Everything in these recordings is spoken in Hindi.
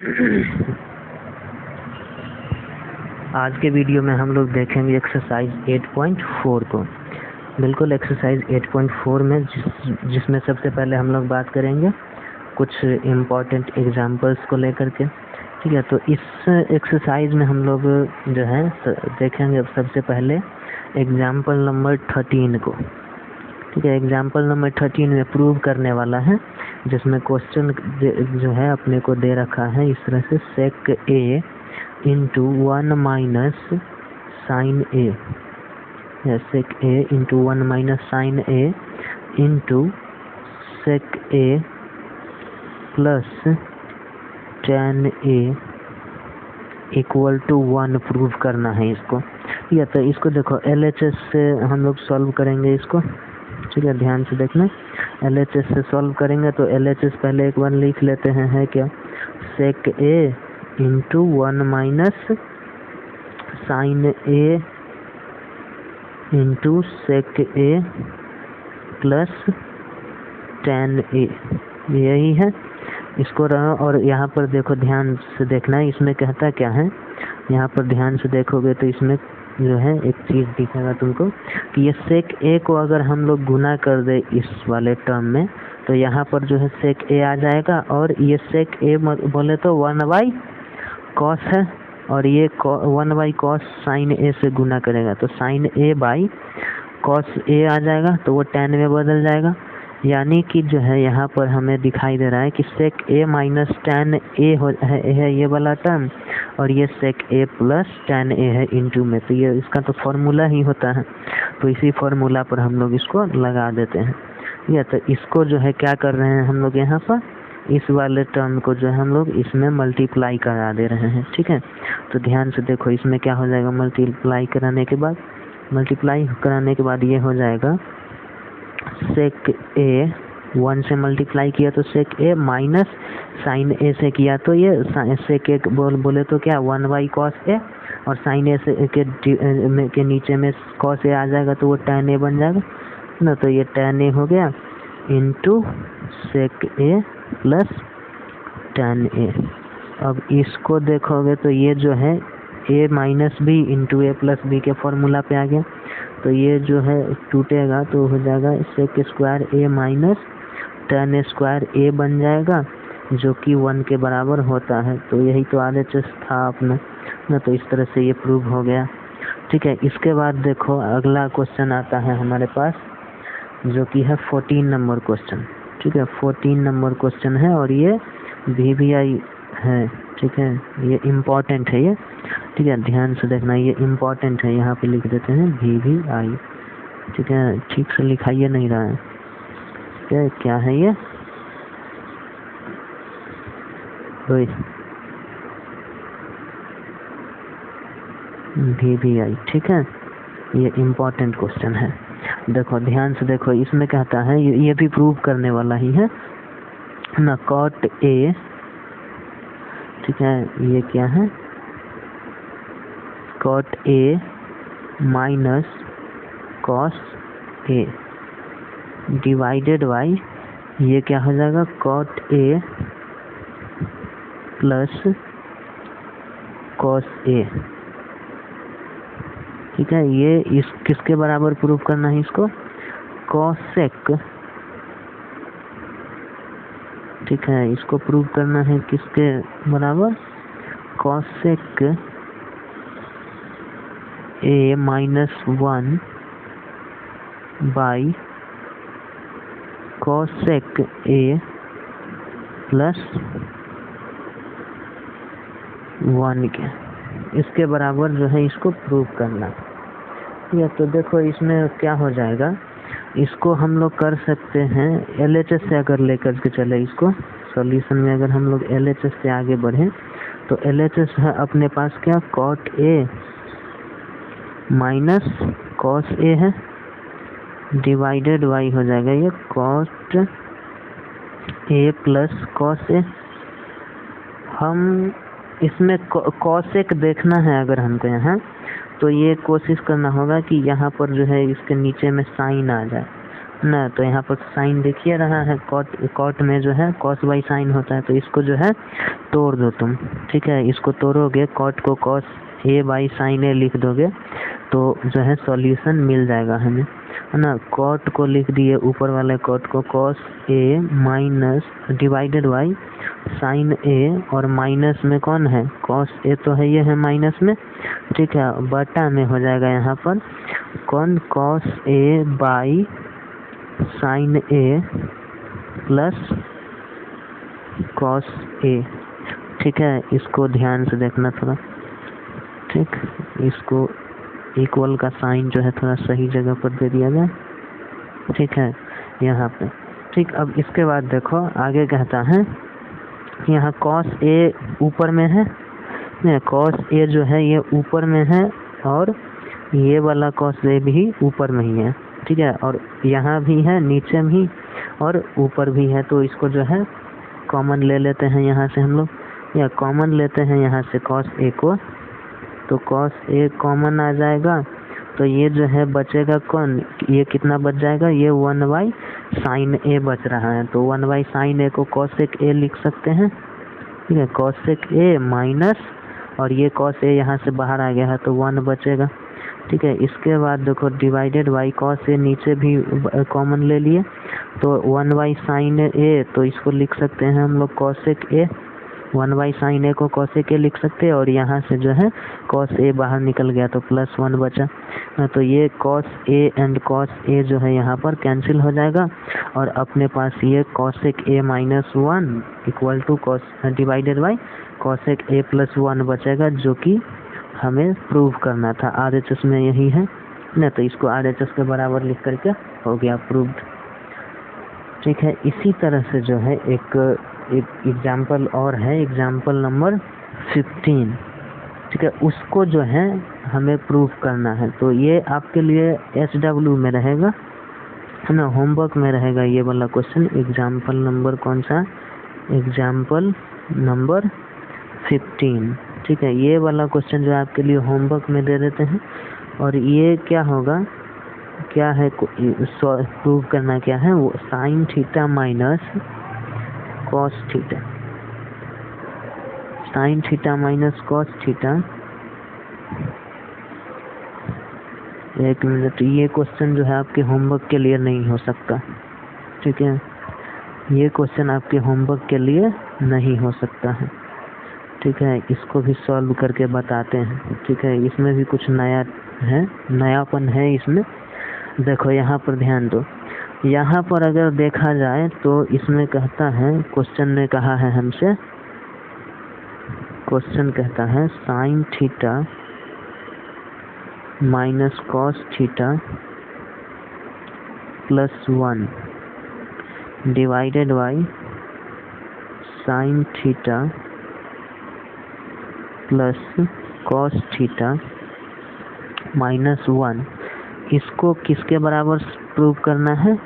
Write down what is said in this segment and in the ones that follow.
आज के वीडियो में हम लोग देखेंगे एक्सरसाइज 8.4 को। बिल्कुल एक्सरसाइज 8.4 में जिसमें सबसे पहले हम लोग बात करेंगे कुछ इम्पॉर्टेंट एग्जाम्पल्स को लेकर के। ठीक है, तो इस एक्सरसाइज में हम लोग जो है देखेंगे सबसे पहले एग्जाम्पल नंबर 13 को। ठीक है, एग्जाम्पल नंबर 13 में प्रूव करने वाला है, जिसमें क्वेश्चन जो है अपने को दे रखा है इस तरह से sec a into 1 minus sine a, sec a into 1 minus sine a into sec a plus tan a equal to 1 prove करना है इसको। या तो इसको देखो LHS से हम लोग सॉल्व करेंगे इसको। ठीक है, ध्यान से देखना, LHS से सॉल्व करेंगे तो LHS पहले एक बार लिख लेते हैं, है क्या, sec a into 1 minus sine a into sec a plus tan a, यही है इसको रहा। और यहाँ पर देखो, ध्यान से देखना है, इसमें कहता क्या है, यहाँ पर ध्यान से देखोगे तो इसमें जो है एक चीज़ दिखेगा तुमको कि ये sec a को अगर हम लोग गुना कर दे इस वाले टर्म में तो यहाँ पर जो है sec a आ जाएगा, और ये sec a बोले तो 1/cos है, और ये 1/cos sin a से गुना करेगा तो sin a/cos a आ जाएगा, तो वो tan में बदल जाएगा। यानी कि जो है यहाँ पर हमें दिखाई दे रहा है कि sec a minus tan a है ये वाला टर्म, और ये sec a plus tan a है इंटू में, तो ये इसका तो फॉर्मूला ही होता है, तो इसी फॉर्मूला पर हम लोग इसको लगा देते हैं। या तो इसको जो है क्या कर रहे हैं हम लोग, यहाँ पर इस वाले टर्म को जो है हम लोग इसमें मल्टीप्लाई करा दे रहे हैं। ठीक है, तो ध्यान से देखो इसमें क्या हो जाएगा, मल्टीप्लाई कराने के बाद ये हो जाएगा sec a, 1 से मल्टीप्लाई किया तो sec a minus sine a से किया तो ये sec a बोले तो क्या 1/cos a, और साइन a से के नीचे में cos a आ जाएगा तो वो tan a बन जाएगा ना, तो ये tan a हो गया into sec a plus tan a। अब इसको देखोगे तो ये जो है a minus B into a plus B के फॉर्मूला पे आ गया, तो ये जो है टूटेगा तो हो जाएगा sec square a minus tan square a बन जाएगा, जो कि 1 के बराबर होता है। तो यही तो RHS था अपना ना, तो इस तरह से ये प्रूव हो गया। ठीक है, इसके बाद देखो अगला क्वेश्चन आता है हमारे पास, जो कि है 14 नंबर क्वेश्चन। ठीक है, 14 नंबर क्वेश्चन है और ये VVI है। ठीक है, ये इम्पोर्टेंट है ये। ठीक है, ध्यान से देखना, ये इम्पोर्टेंट है, यहाँ पे लिख देते हैं VVI। ठीक है, ठीक से लिखाइए नहीं रहा है, क्या है ये, VVI। ठीक है, ये इम्पोर्टेंट क्वेश्चन है। देखो ध्यान से देखो, इसमें कहता है ये भी प्रूव करने वाला ही है ना, cot a। ठीक है, ये क्या है, cot a minus cos a divided by ये क्या हो जाएगा, cot a plus cos a। ठीक है, ये इस किसके बराबर प्रूव करना है इसको, cosec। ठीक है, इसको प्रूव करना है किसके बराबर, cosec a minus 1 by cosec a plus 1 के, इसके बराबर जो है इसको प्रूव करना। या तो देखो इसमें क्या हो जाएगा, इसको हम लोग कर सकते हैं LHS से अगर लेकर के चले इसको सॉल्यूशन में, अगर हम लोग LHS से आगे बढ़े तो LHS है अपने पास क्या, cot a minus cos a है, डिवाइडेड बाई हो जाएगा ये cot a plus cos a। हम इसमें cosec देखना है अगर हमको यहाँ, तो ये कोशिश करना होगा कि यहाँ पर जो है इसके नीचे में साइन आ जाए, ना। तो यहाँ पर साइन देखिए रहा है, कॉट में जो है कॉस बाई साइन होता है, तो इसको जो है तोड़ दो तुम, ठीक है। इसको तोड़ोगे, कॉट को कॉस ए बाई साइन ए लिख दोगे तो जो है सॉल्यूशन मिल जाएगा हमें, है ना। कॉट को लिख दिए, ऊपर वाले कॉट को cos A minus divided by sine A, और माइनस में कौन है, कॉस ए तो है, ये है माइनस में, ठीक है। बटा में हो जाएगा यहाँ पर कौन, cos A by sine A plus cos A, ठीक है। इसको ध्यान से देखना थोड़ा, ठीक। इसको इक्वल का साइन जो है थोड़ा सही जगह पर दे दिया जाए, ठीक है, यहाँ पे, ठीक। अब इसके बाद देखो आगे कहता है, यहाँ कॉस ए ऊपर में है, कॉस ए जो है ये ऊपर में है, और ये वाला कॉस ए भी ऊपर में ही है, ठीक है। और यहाँ भी है, नीचे भी और ऊपर भी है, तो इसको जो है कॉमन ले लेते हैं यहाँ से हम लोग, या कॉमन लेते हैं यहाँ से कॉस ए को, तो कॉस ए कॉमन आ जाएगा, तो ये जो है बचेगा कौन, ये कितना बच जाएगा, ये 1 बाई साइन ए बच रहा है, तो 1 बाई साइन ए को कॉसेक ए लिख सकते हैं, ठीक है। कॉसेक ए माइनस, और ये कॉस ए यहाँ से बाहर आ गया है तो 1 बचेगा, ठीक है। इसके बाद देखो डिवाइडेड बाई कॉस ए, नीचे भी कॉमन ले लिए, तो 1 बाई साइन ए, तो इसको लिख सकते हैं हम लोग कॉसेक ए, 1 बाई साइन ए को कॉसेक ए लिख सकते हैं, और यहाँ से जो है कॉस ए बाहर निकल गया तो +1 बचा, तो ये cos A and cos A जो है यहाँ पर कैंसिल हो जाएगा, और अपने पास ये cosec a -1 equal to cos divided by cosec a +1 बचेगा, जो कि हमें प्रूव करना था। RHS में यही है ना, तो इसको RHS के बराबर लिख करके हो गया प्रूव्ड, ठीक है। इसी तरह से जो है एक एग्जाम्पल और है, एग्जाम्पल नंबर 15, ठीक है। उसको जो है हमें प्रूव करना है, तो ये आपके लिए SW में रहेगा, है ना, होमवर्क में रहेगा ये वाला क्वेश्चन। एग्जाम्पल नंबर कौन सा, एग्जाम्पल नंबर 15, ठीक है। ये वाला क्वेश्चन जो आपके लिए होमवर्क में दे देते हैं, और ये क्या होगा, क्या है प्रूव करना, क्या है वो, sine theta minus cos theta, sine theta minus cos theta. एक मिनट, ये क्वेश्चन जो है आपके होमवर्क के लिए नहीं हो सकता, ठीक है। ये क्वेश्चन आपके होमवर्क के लिए नहीं हो सकता है, ठीक है। इसको भी सॉल्व करके बताते हैं, ठीक है। इसमें भी कुछ नया है, नयापन है इसमें। देखो यहाँ पर ध्यान दो, यहाँ पर अगर देखा जाए तो इसमें कहता है, क्वेश्चन ने कहा है हमसे, क्वेश्चन कहता है sine theta minus cos theta +1 divided by sine theta plus cos theta -1। इसको किसके बराबर प्रूव करना है,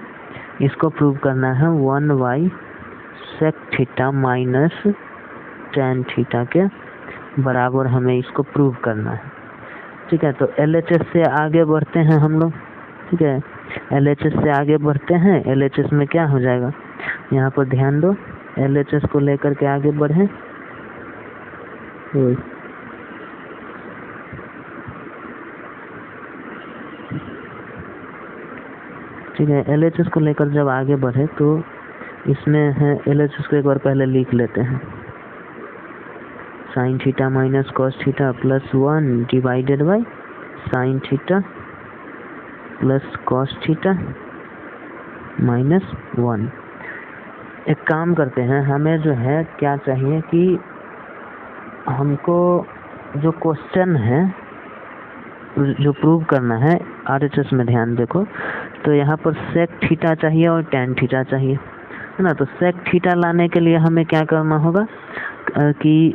इसको प्रूव करना है 1 by sec theta minus tan theta के बराबर हमें इसको प्रूव करना है, ठीक है। तो LHS से आगे बढ़ते हैं हम लोग, ठीक है। LHS से आगे बढ़ते हैं, LHS में क्या हो जाएगा, यहाँ पर ध्यान दो, LHS को लेकर के आगे बढ़े, ठीक है। LHS को लेकर जब आगे बढ़े तो इसमें है, LHS को एक बार पहले लिख लेते हैं, sine theta minus cos theta +1 divided by sine theta plus cos theta -1। एक काम करते हैं, हमें जो है क्या चाहिए कि हमको जो क्वेश्चन है जो प्रूव करना है, RHS में ध्यान देखो, तो यहाँ पर सेक थीटा चाहिए और टेन थीटा चाहिए, है ना। तो सेक थीटा लाने के लिए हमें क्या करना होगा कि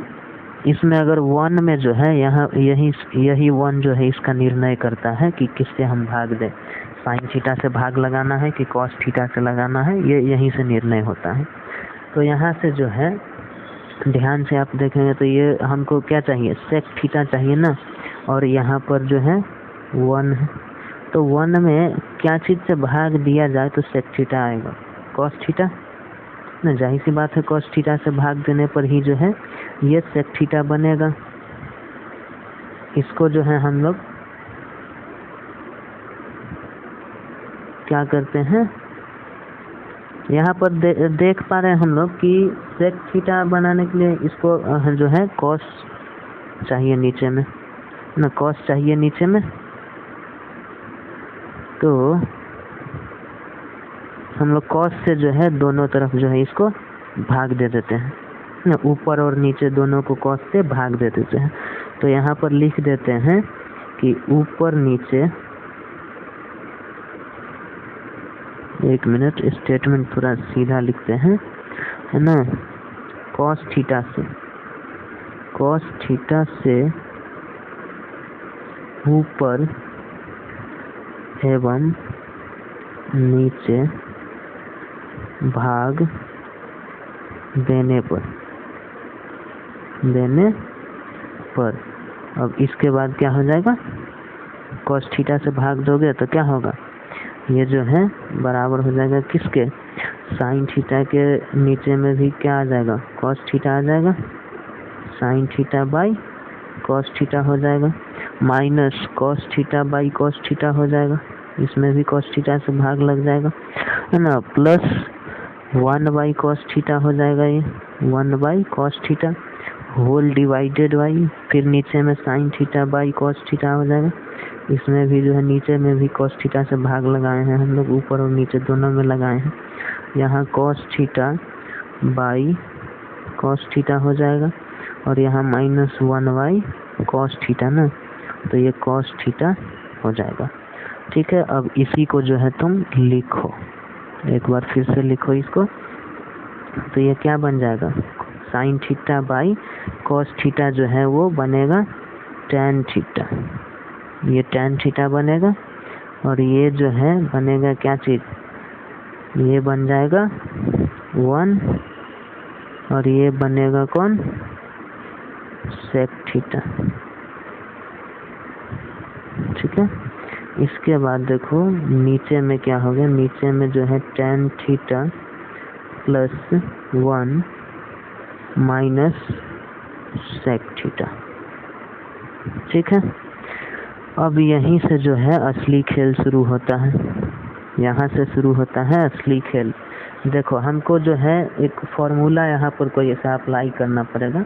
इसमें अगर 1 में जो है, यहाँ यही 1 जो है इसका निर्णय करता है कि किससे हम भाग दें, साइन थीटा से भाग लगाना है कि कॉस थीटा से लगाना है, ये यहीं से निर्णय होता है। तो यहाँ से जो है ध्यान से आप देखेंगे तो ये हमको क्या चाहिए, सेक थीटा चाहिए ना, और यहाँ पर जो है 1 है, तो 1 में क्या चीज़ से भाग दिया जाए तो सेक थीटा आएगा, कॉस थीटा ना। जाहिर सी बात है कॉस थीटा से भाग देने पर ही जो है ये सेक थीटा बनेगा। इसको जो है हम लोग क्या करते हैं, यहाँ पर देख पा रहे हैं हम लोग कि सेक थीटा बनाने के लिए इसको जो है कॉस चाहिए नीचे में ना, कॉस चाहिए नीचे में। तो हम लोग कॉस से जो है दोनों तरफ जो है इसको भाग दे देते हैं ना, ऊपर और नीचे दोनों को कॉस से भाग दे देते हैं। तो यहाँ पर लिख देते हैं कि ऊपर नीचे, एक मिनट स्टेटमेंट थोड़ा सीधा लिखते हैं है ना, कॉस थीटा से ऊपर एवं नीचे भाग देने पर अब इसके बाद क्या हो जाएगा, कॉस थीटा से भाग दोगे तो क्या होगा, ये जो है बराबर हो जाएगा किसके, साइन थीटा के नीचे में भी क्या आ जाएगा, कॉस थीटा आ जाएगा, sign theta by cos theta हो जाएगा, minus cos theta by cos theta हो जाएगा, इसमें भी कॉस थीटा से भाग लग जाएगा है ना, प्लस 1 बाई कॉस थीटा हो जाएगा, ये 1 by cos theta whole divided by, फिर नीचे में sine theta by cos theta हो जाएगा। इसमें भी जो है नीचे में भी कॉस थीटा से भाग लगाए हैं हम लोग, ऊपर और नीचे दोनों में लगाए हैं। यहाँ cos theta by cos theta हो जाएगा और यहाँ -1 बाई कॉस थीटा ना, तो ये कॉस थीटा हो जाएगा। ठीक है, अब इसी को जो है तुम लिखो, एक बार फिर से लिखो इसको, तो ये क्या बन जाएगा, sign theta by cos theta जो है वो बनेगा टैन थीटा, ये टैन थीटा बनेगा और ये जो है बनेगा क्या चीज, ये बन जाएगा 1 और ये बनेगा कौन, सेक थीटा। ठीक है, इसके बाद देखो नीचे में क्या हो गया, नीचे में जो है tan theta plus 1 minus sec theta. ठीक है, अब यहीं से जो है असली खेल शुरू होता है, यहाँ से शुरू होता है असली खेल। देखो हमको जो है एक फॉर्मूला यहाँ पर कोई ऐसा अप्लाई करना पड़ेगा।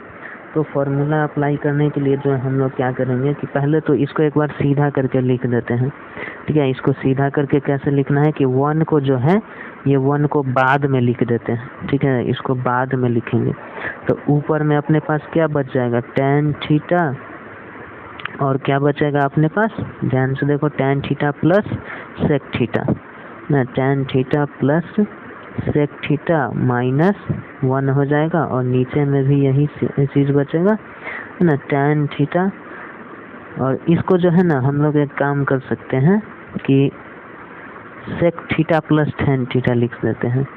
तो फॉर्मूला अप्लाई करने के लिए जो हम लोग क्या करेंगे कि पहले तो इसको एक बार सीधा करके लिख देते हैं। ठीक है, इसको सीधा करके कैसे लिखना है कि 1 को जो है ये 1 को बाद में लिख देते हैं। ठीक है, इसको बाद में लिखेंगे तो ऊपर में अपने पास क्या बच जाएगा, टैन थीटा और क्या बचेगा अपने पास, ध्यान से देखो, tan theta plus sec theta ना, tan theta plus sec theta -1 हो जाएगा और नीचे में भी यही चीज बचेगा ना, टैन थीटा। और इसको जो है ना हम लोग एक काम कर सकते हैं कि sec theta plus tan theta लिख देते हैं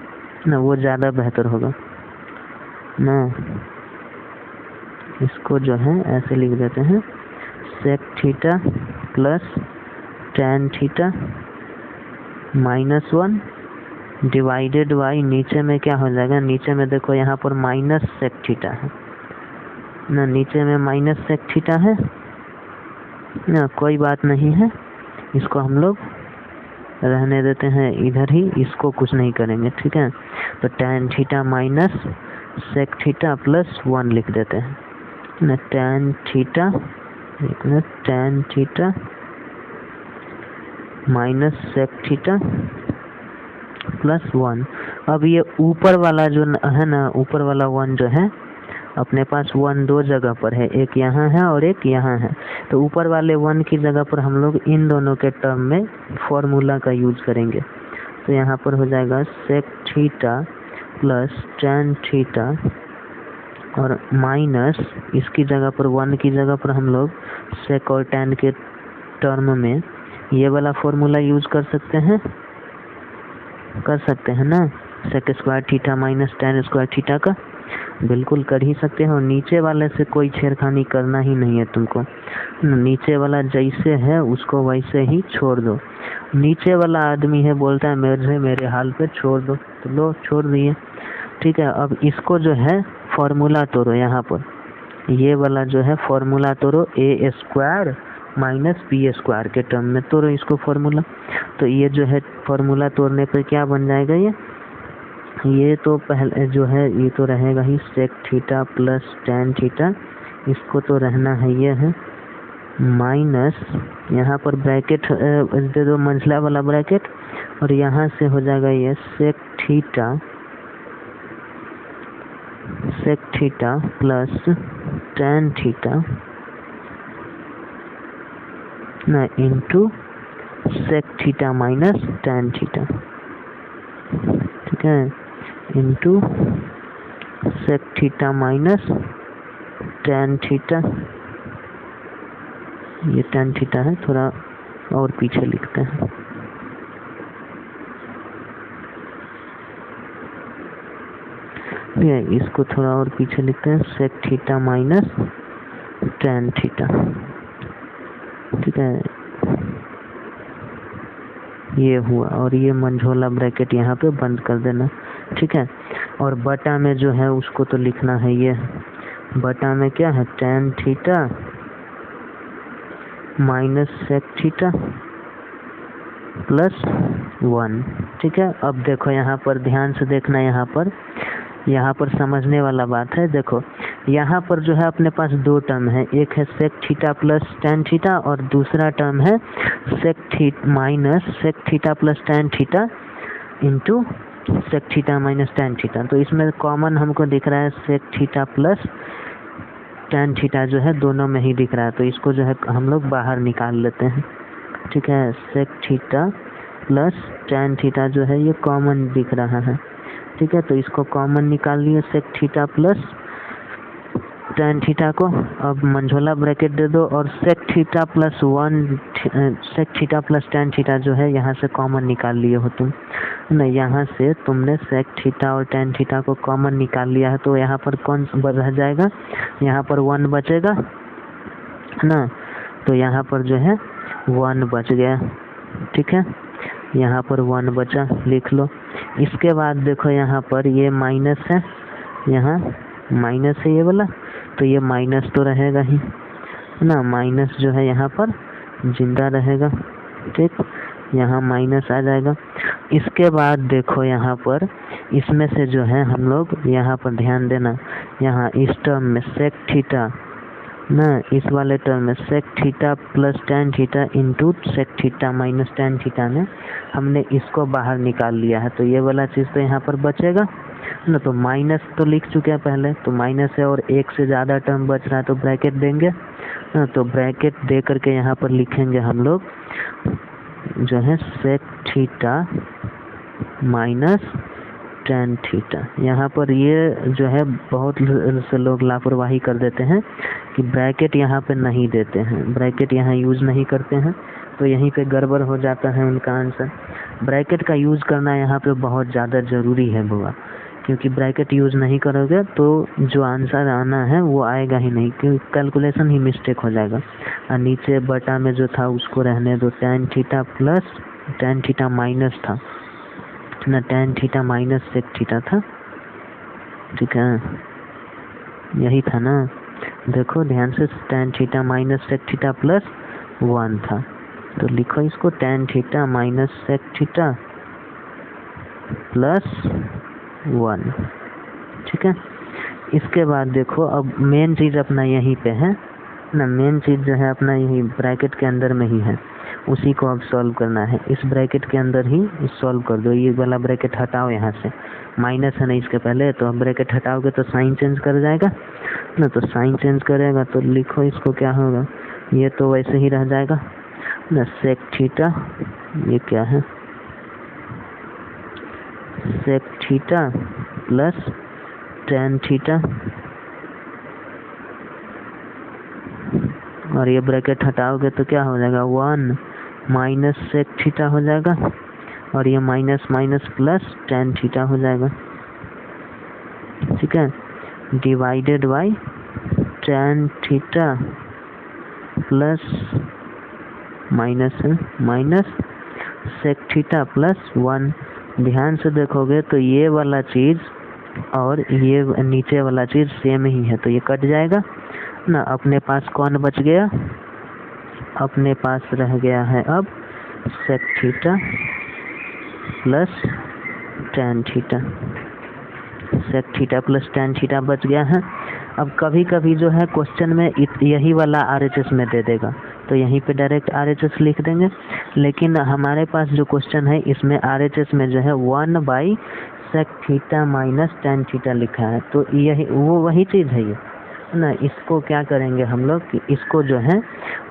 ना, वो ज़्यादा बेहतर होगा ना। इसको जो है ऐसे लिख देते हैं, sec theta plus tan theta -1 divided by, नीचे में क्या हो जाएगा, नीचे में देखो यहाँ पर माइनस सेक थीटा है ना, नीचे में माइनस सेक थीटा है ना, कोई बात नहीं है, इसको हम लोग रहने देते हैं इधर ही, इसको कुछ नहीं करेंगे। ठीक है, तो tan theta minus sec theta plus 1 लिख देते हैं ना, टैन थीटा, एक minute, tan theta minus sec theta plus 1। अब ये ऊपर वाला जो है ना, ऊपर वाला 1 जो है अपने पास 1 दो जगह पर है, एक यहाँ है और एक यहाँ है। तो ऊपर वाले 1 की जगह पर हम लोग इन दोनों के टर्म में फॉर्मूला का यूज करेंगे। तो यहाँ पर हो जाएगा sec theta plus tan theta और माइनस इसकी जगह पर 1 की जगह पर हम लोग सेक और टैन के टर्म में ये वाला फॉर्मूला यूज कर सकते हैं ना, sec square theta minus tan square theta का। बिल्कुल कर ही सकते हो। नीचे वाले से कोई छेड़खानी करना ही नहीं है तुमको। नीचे वाला जैसे है उसको वैसे ही छोड़ दो। नीचे वाला आदमी है बोलता है मेरे हाल पे छोड़ दो, तो लो छोड़ दिए। ठीक है, अब इसको जो है फॉर्मूला तोड़ो। यहाँ पर ये वाला जो है फॉर्मूला तोड़ो, ए स्क्वायर माइनस बी स्क्वायर के टर्म में तोड़ो इसको फॉर्मूला। तो ये जो है फॉर्मूला तोड़ने पे क्या बन जाएगा, ये तो पहले जो है ये तो रहेगा ही sec theta plus tan theta. इसको तो रहना है, ये है माइनस, यहाँ पर ब्रैकेट दे दो मंझला वाला ब्रैकेट, और यहाँ से हो जाएगा ये sec theta plus tan theta ना into sec theta minus tan theta. ठीक है, into sec theta minus tan theta. ये टेन थीटा है, थोड़ा और पीछे लिखते हैं। ये इसको थोड़ा और पीछे लिखते हैं, sec theta minus tan theta. ठीक है, ये हुआ, और ये मंझोला ब्रैकेट यहाँ पे बंद कर देना। ठीक है, और बटा में जो है उसको तो लिखना है, ये बटा में क्या है, tan theta minus sec theta plus 1। ठीक है, अब देखो यहाँ पर ध्यान से देखना, यहाँ पर समझने वाला बात है। देखो यहाँ पर जो है अपने पास दो टर्म है, एक है sec theta plus tan theta और दूसरा टर्म है minus sec theta plus tan theta into sec theta minus tan theta. तो इसमें कॉमन हमको दिख रहा है sec theta plus tan theta जो है दोनों में ही दिख रहा है, तो इसको जो है हम लोग बाहर निकाल लेते हैं। ठीक है, sec theta plus tan theta जो है ये कॉमन दिख रहा है। ठीक है, तो इसको कॉमन निकाल लिए sec theta plus tan theta को। अब मंझोला ब्रैकेट दे दो, और sec theta plus 1 sec theta plus tan theta जो है यहाँ से कॉमन निकाल लिए हो तुम ना, यहाँ से तुमने सेक थीटा और टेन थीटा को कॉमन निकाल लिया है, तो यहाँ पर कौन रह जाएगा, यहाँ पर 1 बचेगा ना, तो यहाँ पर जो है 1 बच गया। ठीक है, यहाँ पर 1 बचा, लिख लो। इसके बाद देखो यहाँ पर ये माइनस है, यहाँ माइनस है ये वाला, तो ये माइनस तो रहेगा ही ना, माइनस जो है यहाँ पर जिंदा रहेगा। ठीक, यहाँ माइनस आ जाएगा। इसके बाद देखो यहाँ पर इसमें से जो है हम लोग यहाँ पर ध्यान देना, यहाँ इस टर्म में सेक थीटा ना, इस वाले टर्म में sec theta plus tan theta into sec theta minus tan theta में हमने इसको बाहर निकाल लिया है, तो ये वाला चीज़ तो यहाँ पर बचेगा ना। तो माइनस तो लिख चुके हैं पहले, तो माइनस है और एक से ज़्यादा टर्म बच रहा है तो ब्रैकेट देंगे ना, तो ब्रैकेट दे करके यहाँ पर लिखेंगे हम लोग जो है sec theta minus tan theta. यहाँ पर ये जो है बहुत से लोग लापरवाही कर देते हैं कि ब्रैकेट यहाँ पे नहीं देते हैं, ब्रैकेट यहाँ यूज़ नहीं करते हैं, तो यहीं पे गड़बड़ हो जाता है उनका आंसर। ब्रैकेट का यूज़ करना यहाँ पे बहुत ज़्यादा ज़रूरी है बुआ, क्योंकि ब्रैकेट यूज़ नहीं करोगे तो जो आंसर आना है वो आएगा ही नहीं, क्योंकि कैलकुलेशन ही मिस्टेक हो जाएगा। और नीचे बटा में जो था उसको रहने दो, tan theta plus tan theta minus था ना, tan theta minus sec theta था। ठीक है, यही था ना, देखो ध्यान से, tan theta minus sec theta plus 1 था, तो लिखो इसको tan theta minus sec theta plus 1। ठीक है, इसके बाद देखो अब मेन चीज़ अपना यहीं पे है ना, मेन चीज़ जो है अपना यही ब्रैकेट के अंदर में ही है, उसी को अब सॉल्व करना है। इस ब्रैकेट के अंदर ही सॉल्व कर दो, ये वाला ब्रैकेट हटाओ, यहाँ से माइनस है ना इसके पहले, तो अब ब्रैकेट हटाओगे तो साइन चेंज कर जाएगा ना, तो साइन चेंज करेगा तो लिखो इसको क्या होगा, ये तो वैसे ही रह जाएगा ना, सेक थीटा, ये क्या है, sec theta plus tan theta, और ये ब्रैकेट हटाओगे तो क्या हो जाएगा, 1 माइनस सेक थीटा हो जाएगा, और ये minus minus plus tan theta हो जाएगा। ठीक है, divided by tan theta plus minus sec theta plus 1। ध्यान से देखोगे तो ये वाला चीज़ और ये नीचे वाला चीज़ सेम ही है, तो ये कट जाएगा ना। अपने पास कौन बच गया? अपने पास रह गया है अब sec theta plus tan theta. sec theta plus tan theta बच गया है। अब कभी कभी जो है क्वेश्चन में यही वाला RHS में दे देगा, तो यहीं पे डायरेक्ट RHS लिख देंगे। लेकिन हमारे पास जो क्वेश्चन है इसमें RHS में जो है 1 sec theta minus tan theta लिखा है, तो यही वही चीज़ है ये ना। इसको क्या करेंगे हम लोग कि इसको जो है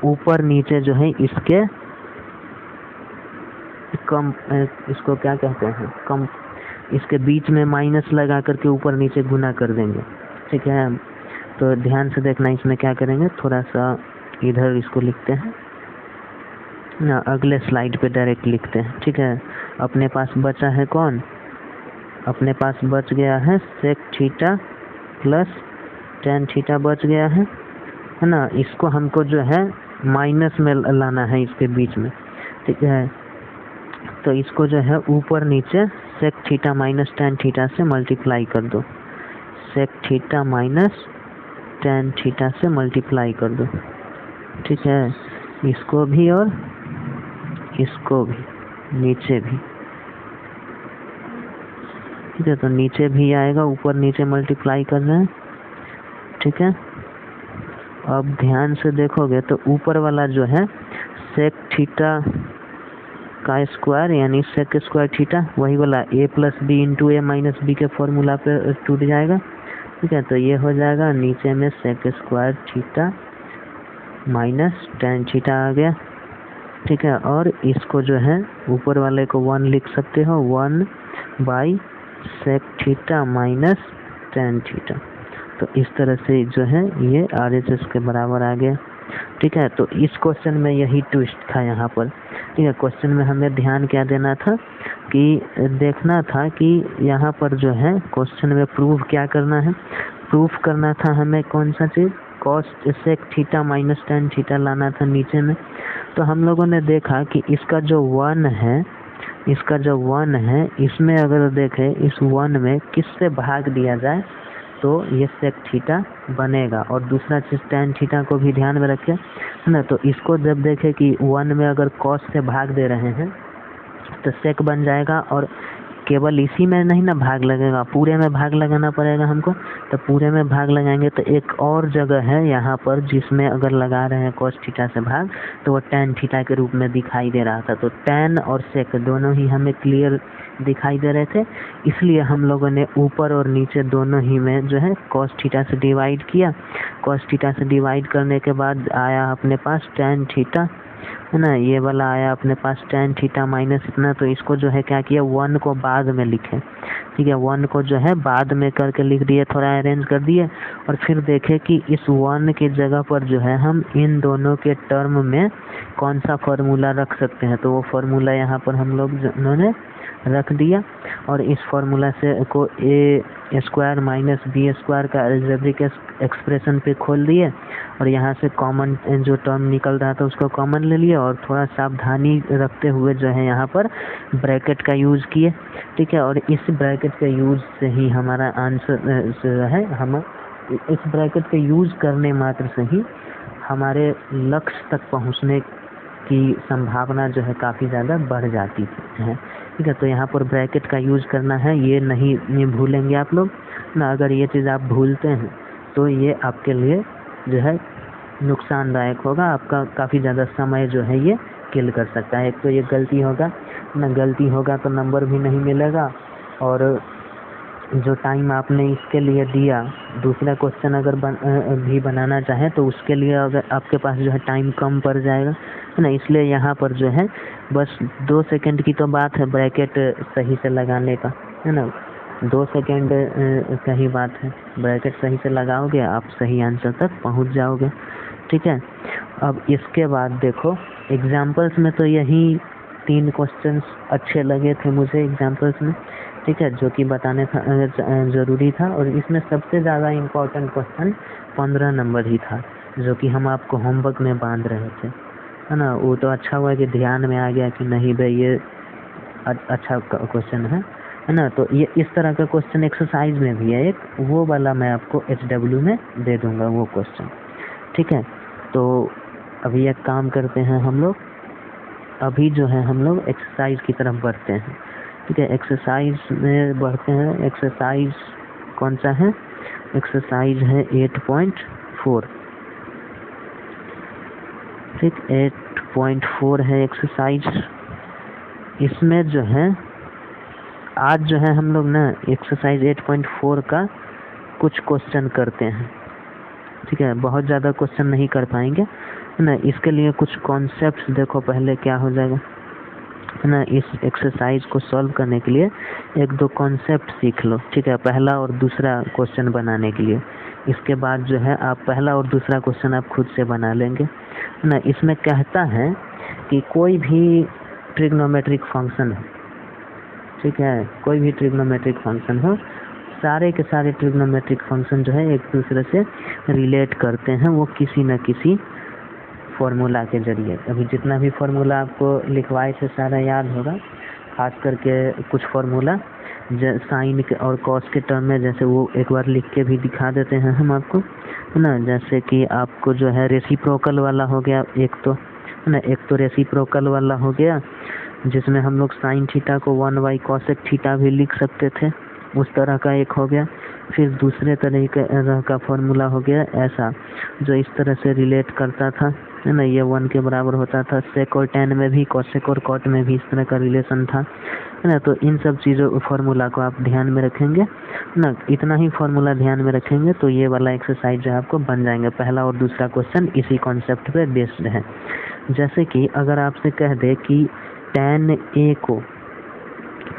ऊपर नीचे जो है इसके इसको क्या कहते हैं, इसके बीच में माइनस लगा करके ऊपर नीचे गुना कर देंगे, ठीक है। तो ध्यान से देखना, इसमें क्या करेंगे, थोड़ा सा इधर इसको लिखते हैं ना, अगले स्लाइड पे डायरेक्ट लिखते हैं, ठीक है। अपने पास बचा है कौन? अपने पास बच गया है sec theta plus tan theta बच गया है ना। इसको हमको जो है माइनस में लाना है इसके बीच में, ठीक है। तो इसको जो है ऊपर नीचे sec theta minus tan theta से मल्टीप्लाई कर दो, sec theta minus tan theta से मल्टीप्लाई कर दो, ठीक है। इसको भी और इसको भी, नीचे भी, ठीक है। तो नीचे भी आएगा, ऊपर नीचे मल्टीप्लाई कर रहे हैं, ठीक है। अब ध्यान से देखोगे तो ऊपर वाला जो है sec थीटा का स्क्वायर यानी sec स्क्वायर थीटा, वही वाला a plus B into a minus B के फॉर्मूला पे टूट जाएगा, ठीक है। तो ये हो जाएगा नीचे में sec square theta minus tan theta आ गया, ठीक है। और इसको जो है ऊपर वाले को 1 लिख सकते हो, 1 sec theta minus tan theta. तो इस तरह से जो है ये RHS के बराबर आ गया, ठीक है। तो इस क्वेश्चन में यही ट्विस्ट था यहाँ पर, ठीक है। क्वेश्चन में हमें ध्यान क्या देना था कि देखना था कि यहाँ पर जो है क्वेश्चन में प्रूफ क्या करना है। प्रूफ करना था हमें कौन सा चीज़, cos sec theta minus tan theta लाना था नीचे में। तो हम लोगों ने देखा कि इसका जो 1 है, इसका जो 1 है, इसमें अगर देखें इस 1 में किससे भाग दिया जाए तो ये sec थीटा बनेगा। और दूसरा चीज़ tan थीटा को भी ध्यान में रखें, है ना। तो इसको जब देखें कि 1 में अगर cos से भाग दे रहे हैं तो sec बन जाएगा, और केवल इसी में नहीं ना भाग लगेगा, पूरे में भाग लगाना पड़ेगा हमको। तो पूरे में भाग लगाएंगे तो एक और जगह है यहाँ पर जिसमें अगर लगा रहे हैं cos थीटा से भाग, तो वो tan थीटा के रूप में दिखाई दे रहा था। तो tan और sec दोनों ही हमें क्लियर दिखाई दे रहे थे, इसलिए हम लोगों ने ऊपर और नीचे दोनों ही में जो है cos थीटा से डिवाइड किया। cos थीटा से डिवाइड करने के बाद आया अपने पास tan थीटा, है ना। ये वाला आया अपने पास tan थीटा माइनस इतना। तो इसको जो है क्या किया, 1 को बाद में लिखे, ठीक है। 1 को जो है बाद में करके लिख दिए, थोड़ा अरेंज कर दिए, और फिर देखे कि इस 1 की जगह पर जो है हम इन दोनों के टर्म में कौन सा फार्मूला रख सकते हैं। तो वो फार्मूला यहाँ पर हम लोग उन्होंने रख दिया, और इस फार्मूला से को a square minus B square का अलजेब्रिक एक्सप्रेशन पे खोल दिए, और यहाँ से कॉमन जो टर्म निकल रहा था उसको कॉमन ले लिए, और थोड़ा सावधानी रखते हुए जो है यहाँ पर ब्रैकेट का यूज़ किए, ठीक है। और इस ब्रैकेट के यूज़ से ही हमारा आंसर जो है, हम इस ब्रैकेट के यूज़ करने मात्र से ही हमारे लक्ष्य तक पहुँचने की संभावना जो है काफ़ी ज़्यादा बढ़ जाती है, ठीक है। तो यहाँ पर ब्रैकेट का यूज़ करना है, ये नहीं भूलेंगे आप लोग ना। अगर ये चीज़ आप भूलते हैं तो ये आपके लिए जो है नुकसानदायक होगा, आपका काफ़ी ज़्यादा समय जो है ये किल कर सकता है। एक तो ये गलती होगा ना, गलती होगा तो नंबर भी नहीं मिलेगा, और जो टाइम आपने इसके लिए दिया, दूसरा क्वेश्चन अगर भी बनाना चाहें तो उसके लिए अगर आपके पास जो है टाइम कम पड़ जाएगा, है ना। इसलिए यहाँ पर जो है बस 2 सेकंड की तो बात है ब्रैकेट सही से लगाने का, है ना। 2 सेकंड का ही बात है, ब्रैकेट सही से लगाओगे आप सही आंसर तक पहुँच जाओगे, ठीक है। अब इसके बाद देखो एग्जाम्पल्स में तो यही 3 क्वेश्चंस अच्छे लगे थे मुझे एग्जाम्पल्स में। ठीक है, जो कि बताने था ज़रूरी था। और इसमें सबसे ज़्यादा इम्पोर्टेंट क्वेश्चन 15 नंबर ही था, जो कि हम आपको होमवर्क में बांध रहे थे, है ना। वो तो अच्छा हुआ कि ध्यान में आ गया कि नहीं भाई ये अच्छा क्वेश्चन है ना। तो ये इस तरह का क्वेश्चन एक्सरसाइज में भी है एक, वो वाला मैं आपको HW में दे दूंगा वो क्वेश्चन, ठीक है। तो अभी एक काम करते हैं हम लोग, अभी जो है हम लोग एक्सरसाइज की तरफ बढ़ते हैं, ठीक है। एक्सरसाइज में बढ़ते हैं। एक्सरसाइज कौन सा है? एक्सरसाइज है 8.4, ठीक, 8.4 है एक्सरसाइज। इसमें जो है आज जो है हम लोग ना एक्सरसाइज 8.4 का कुछ क्वेश्चन करते हैं, ठीक है। बहुत ज़्यादा क्वेश्चन नहीं कर पाएंगे, है ना। इसके लिए कुछ कॉन्सेप्ट्स देखो पहले क्या हो जाएगा, है ना। इस एक्सरसाइज को सॉल्व करने के लिए एक दो कॉन्सेप्ट सीख लो, ठीक है, पहला और दूसरा क्वेश्चन बनाने के लिए। इसके बाद जो है आप पहला और दूसरा क्वेश्चन आप खुद से बना लेंगे, है ना। इसमें कहता है कि कोई भी ट्रिग्नोमेट्रिक फंक्शन है, ठीक है, कोई भी ट्रिग्नोमेट्रिक फंक्शन हो, सारे के सारे ट्रिग्नोमेट्रिक फंक्शन जो है एक दूसरे से रिलेट करते हैं, वो किसी न किसी फॉर्मूला के जरिए। अभी जितना भी फॉर्मूला आपको लिखवाए थे सारा याद होगा, खास करके कुछ फॉर्मूला साइन के और कॉस के टर्म में, जैसे वो एक बार लिख के भी दिखा देते हैं हम आपको, है ना। जैसे कि आपको जो है रेसिप्रोकल वाला हो गया एक तो, है ना। एक तो रेसिप्रोकल वाला हो गया जिसमें हम लोग साइन थीटा को 1 / कॉसेक थीटा भी लिख सकते थे, उस तरह का एक हो गया। फिर दूसरे तरह का फॉर्मूला हो गया ऐसा, जो इस तरह से रिलेट करता था, है ना। ये 1 के बराबर होता था। सेक और टैन में भी, कॉसेक और कॉट में भी इस तरह का रिलेशन था, है ना। तो इन सब चीज़ों फॉर्मूला को आप ध्यान में रखेंगे ना, इतना ही फॉर्मूला ध्यान में रखेंगे तो ये वाला एक्सरसाइज जो है आपको बन जाएंगे। पहला और दूसरा क्वेश्चन इसी कॉन्सेप्ट पे बेस्ड है। जैसे कि अगर आपसे कह दे कि tan A को,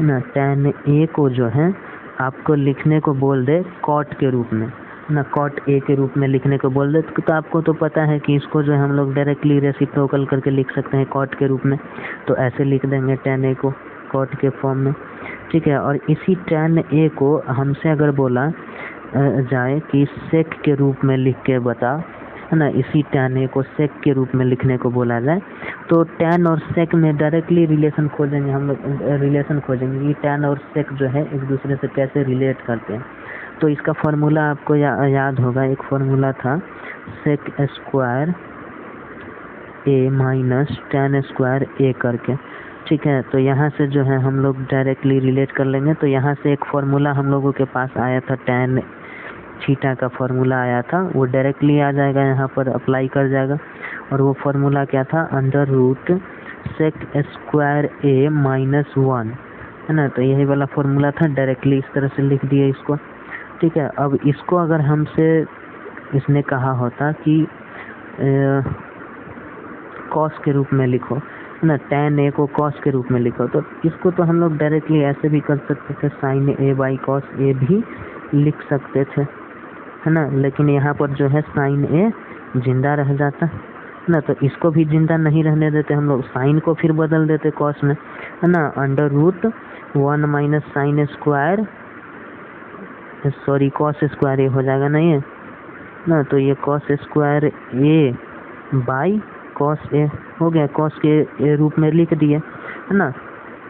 ना, tan A को जो है आपको लिखने को बोल दे कॉट के रूप में, ना, कॉट A के रूप में लिखने को बोल दे, तो आपको तो पता है कि इसको जो है हम लोग डायरेक्टली रेसिप्रोकल करके लिख सकते हैं कॉट के रूप में। तो ऐसे लिख देंगे tan A को कॉट के फॉर्म में, ठीक है। और इसी tan A को हमसे अगर बोला जाए कि सेक के रूप में लिख के बता, है ना, इसी tan A को सेक के रूप में लिखने को बोला जाए, तो tan और सेक में डायरेक्टली रिलेशन खोजेंगे हम लोग, रिलेशन खोजेंगे कि tan और सेक जो है एक दूसरे से कैसे रिलेट करते हैं। तो इसका फॉर्मूला आपको याद होगा, एक फॉर्मूला था sec square A minus tan square A करके, ठीक है। तो यहाँ से जो है हम लोग डायरेक्टली रिलेट कर लेंगे। तो यहाँ से एक फॉर्मूला हम लोगों के पास आया था, tan थीटा का फॉर्मूला आया था, वो डायरेक्टली आ जाएगा, यहाँ पर अप्लाई कर जाएगा। और वो फॉर्मूला क्या था? Under root sec square A minus 1, है ना। तो यही वाला फॉर्मूला था, डायरेक्टली इस तरह से लिख दिया इसको, ठीक है। अब इसको अगर हमसे इसने कहा होता कि कॉस के रूप में लिखो, है ना, tan A को कॉस के रूप में लिखो, तो इसको तो हम लोग डायरेक्टली ऐसे भी कर सकते थे, sine A by cos A भी लिख सकते थे, है ना। लेकिन यहाँ पर जो है साइन A जिंदा रह जाता, है ना। तो इसको भी जिंदा नहीं रहने देते हम लोग, साइन को फिर बदल देते कॉस में, है ना। Under root 1 minus sine square, sorry cos square A हो जाएगा ना ये, ना। तो ये cos square A by cos A हो गया, कॉस के रूप में लिख दिए, है ना।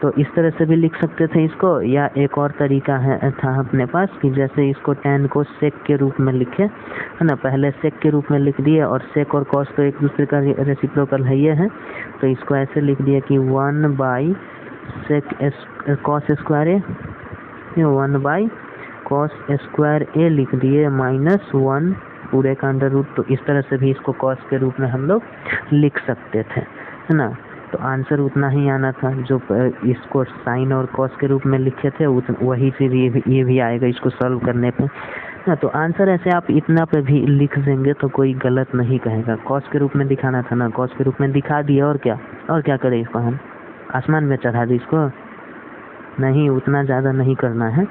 तो इस तरह से भी लिख सकते थे इसको, या एक और तरीका था अपने पास कि जैसे इसको tan को सेक के रूप में लिखे, है ना। पहले सेक के रूप में लिख दिए, और सेक और कॉस तो एक दूसरे का रेसिप्रोकल है ये है, तो इसको ऐसे लिख दिया कि 1 by sec cos square A, 1 by cos square A लिख दिए माइनस 1 पूरे का अंडर रूट। तो इस तरह से भी इसको कॉस के रूप में हम लोग लिख सकते थे, है ना। तो आंसर उतना ही आना था जो इसको साइन और कॉस के रूप में लिखे थे, वही फिर ये भी आएगा इसको सॉल्व करने पे, ना। तो आंसर ऐसे आप इतना पे भी लिख देंगे तो कोई गलत नहीं कहेगा। कॉस के रूप में दिखाना था ना, कॉस के रूप में दिखा दिया, और क्या करें इसको, हम आसमान में चढ़ा दी इसको? नहीं, उतना ज़्यादा नहीं करना है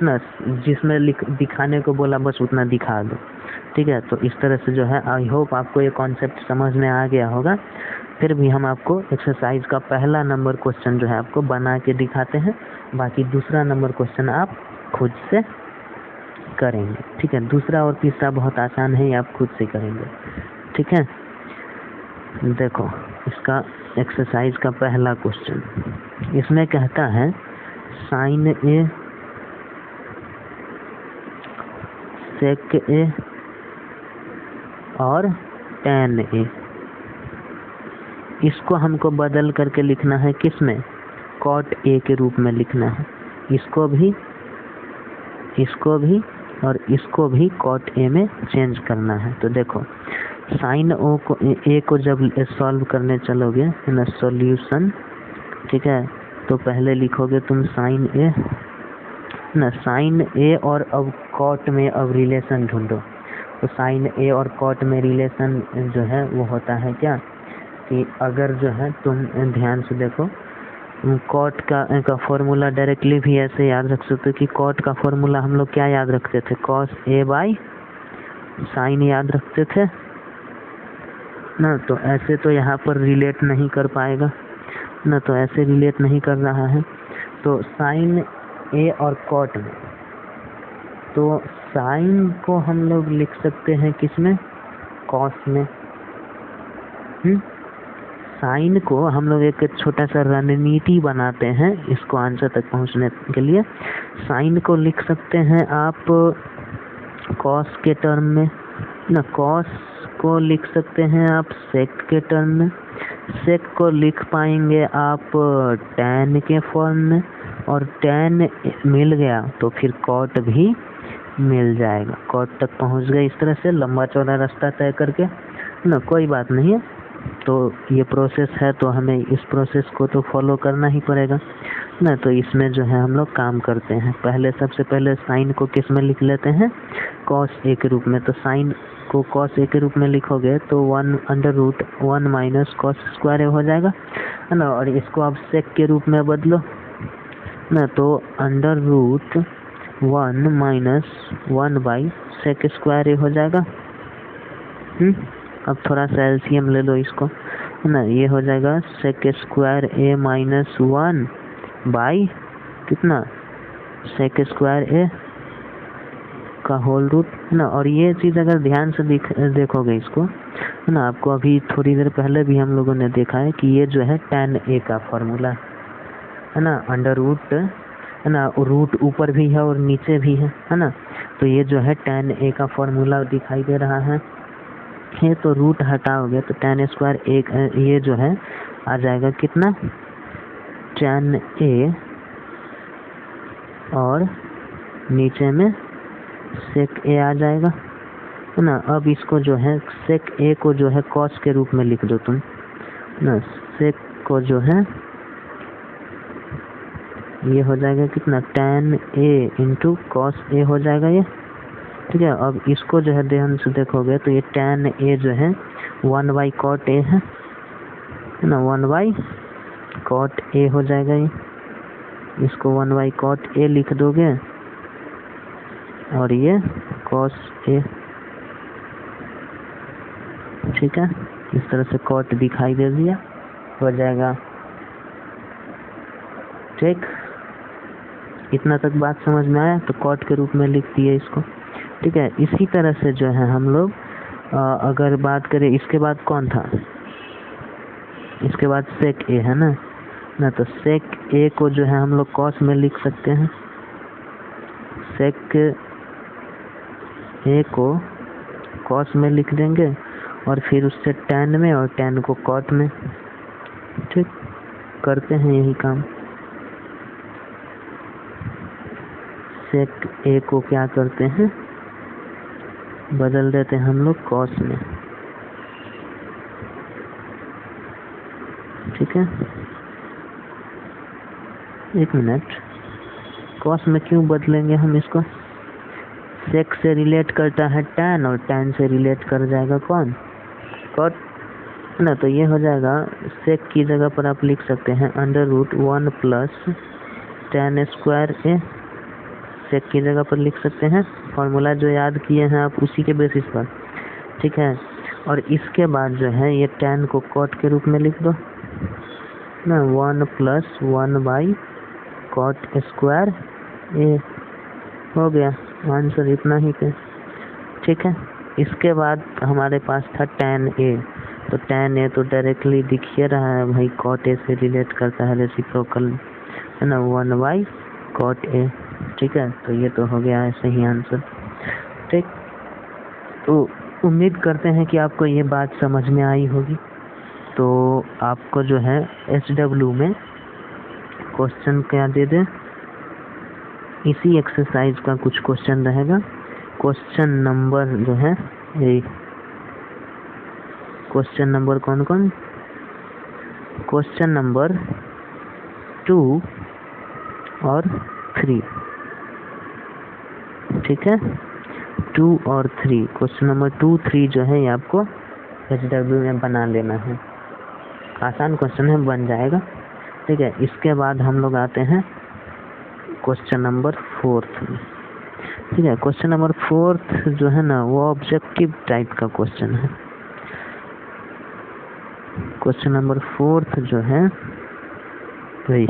ना, जिसमें दिखाने को बोला बस उतना दिखा दो, ठीक है। तो इस तरह से जो है, आई होप आपको ये कॉन्सेप्ट समझ में आ गया होगा, फिर भी हम आपको एक्सरसाइज का पहला नंबर क्वेश्चन जो है आपको बना के दिखाते हैं, बाकी दूसरा नंबर क्वेश्चन आप खुद से करेंगे। ठीक है, दूसरा और तीसरा बहुत आसान है, ये आप खुद से करेंगे। ठीक है, देखो इसका एक्सरसाइज का पहला क्वेश्चन, इसमें कहता है साइन ए सेक ए और tan ए, इसको हमको बदल करके लिखना है, किसमें, cot a के रूप में लिखना है। इसको भी और इसको भी cot a में चेंज करना है। तो देखो साइन a को जब सॉल्व करने चलोगे ना सॉल्यूशन, ठीक है, तो पहले लिखोगे तुम साइन a ना, साइन a और अब cot में अब रिलेशन ढूंढो। तो साइन a और cot में रिलेशन जो है वो होता है क्या कि अगर जो है तुम ध्यान से देखो, कॉट का फॉर्मूला डायरेक्टली भी ऐसे याद रख सकते हो कि कॉट का फॉर्मूला हम लोग क्या याद रखते थे, कॉस ए बाई साइन याद रखते थे ना। तो ऐसे तो यहाँ पर रिलेट नहीं कर पाएगा ना, तो ऐसे रिलेट नहीं कर रहा है। तो साइन ए और कॉट में, तो साइन को हम लोग लिख सकते हैं किसमें, कॉस में। साइन को हम लोग एक छोटा सा रणनीति बनाते हैं इसको आंसर तक पहुंचने के लिए। साइन को लिख सकते हैं आप कॉस के टर्म में ना, कॉस को लिख सकते हैं आप सेक के टर्म में, सेक को लिख पाएंगे आप टैन के फॉर्म में, और टैन मिल गया तो फिर कॉट भी मिल जाएगा, कॉट तक पहुंच गए। इस तरह से लंबा चौड़ा रास्ता तय करके ना, कोई बात नहीं है। तो ये प्रोसेस है तो हमें इस प्रोसेस को तो फॉलो करना ही पड़ेगा ना। तो इसमें जो है हम लोग काम करते हैं, पहले सबसे पहले साइन को किस में लिख लेते हैं, कॉस ए के रूप में। तो साइन को कॉस ए के रूप में लिखोगे तो 1/1 माइनस कॉस स्क्वायर ए हो जाएगा, है ना। और इसको आप सेक के रूप में बदलो ना, तो √1 माइनस 1 सेक स्क्वायर ए हो जाएगा। अब थोड़ा सा एलसीएम ले लो इसको, है ना, ये हो जाएगा sec square a minus 1 by कितना, सेक स्क्वायर ए का होल रूट, है ना। और ये चीज़ अगर ध्यान से देखोगे इसको, है ना, आपको अभी थोड़ी देर पहले भी हम लोगों ने देखा है कि ये जो है tan ए का फॉर्मूला है ना, अंडर रूट, है ना, रूट ऊपर भी है और नीचे भी है ना। तो ये जो है tan ए का फॉर्मूला दिखाई दे रहा है। ये तो रूट हटाओगे तो tan स्क्वायर एक ये जो है आ जाएगा कितना, tan ए और नीचे में सेक ए आ जाएगा, है ना। अब इसको जो है सेक ए को जो है कॉस के रूप में लिख दो तुम ना, सेक को जो है ये हो जाएगा कितना, tan A into cos A हो जाएगा ये, ठीक है। अब इसको जो है ध्यान से देखोगे तो ये tan ए जो है 1 cot ए है ना, 1 cot ए हो जाएगा ये, इसको 1 cot ए लिख दोगे और ये cos ए, ठीक है। इस तरह से cot दिखाई दे दिया, हो जाएगा, ठीक। इतना तक बात समझ में आया, तो cot के रूप में लिख दिए इसको, ठीक है। इसी तरह से जो है हम लोग अगर बात करें, इसके बाद कौन था, इसके बाद सेक ए है ना, तो सेक ए को जो है हम लोग कॉस में लिख सकते हैं, सेक ए को कॉस में लिख देंगे और फिर उससे tan में और tan को कॉट में, ठीक। करते हैं यही काम, सेक ए को क्या करते हैं, बदल देते हैं हम लोग कॉस में, ठीक है। एक मिनट, कॉस में क्यों बदलेंगे हम इसको, सेक से रिलेट करता है tan और tan से रिलेट कर जाएगा कौन, कॉट ना। तो ये हो जाएगा, सेक की जगह पर आप लिख सकते हैं √1 प्लस tan स्क्वायर ए, सेक की जगह पर लिख सकते हैं, फॉर्मूला जो याद किए हैं आप उसी के बेसिस पर, ठीक है। और इसके बाद जो है ये tan को cot के रूप में लिख दो ना, 1 + 1 / cot स्क्वायर ए, हो गया आंसर इतना ही पे। ठीक है, इसके बाद हमारे पास था tan a, तो tan a तो डायरेक्टली दिख ही रहा है भाई, cot a से रिलेट करता है, रेसिप्रोकल है ना, 1 / cot a। ठीक है, तो ये तो हो गया है सही आंसर। ठीक, तो उम्मीद करते हैं कि आपको ये बात समझ में आई होगी। तो आपको जो है SW में क्वेश्चन क्या दे दे, इसी एक्सरसाइज का कुछ क्वेश्चन रहेगा। क्वेश्चन नंबर जो है ये क्वेश्चन नंबर कौन कौन, क्वेश्चन नंबर 2 और 3। ठीक है, 2 और 3, क्वेश्चन नंबर 2, 3 जो है ये आपको SW में बना लेना है। आसान क्वेश्चन है, बन जाएगा। ठीक है, इसके बाद हम लोग आते हैं क्वेश्चन नंबर 4 में। ठीक है, क्वेश्चन नंबर 4 जो है ना वो ऑब्जेक्टिव टाइप का क्वेश्चन है। क्वेश्चन नंबर 4 जो है वही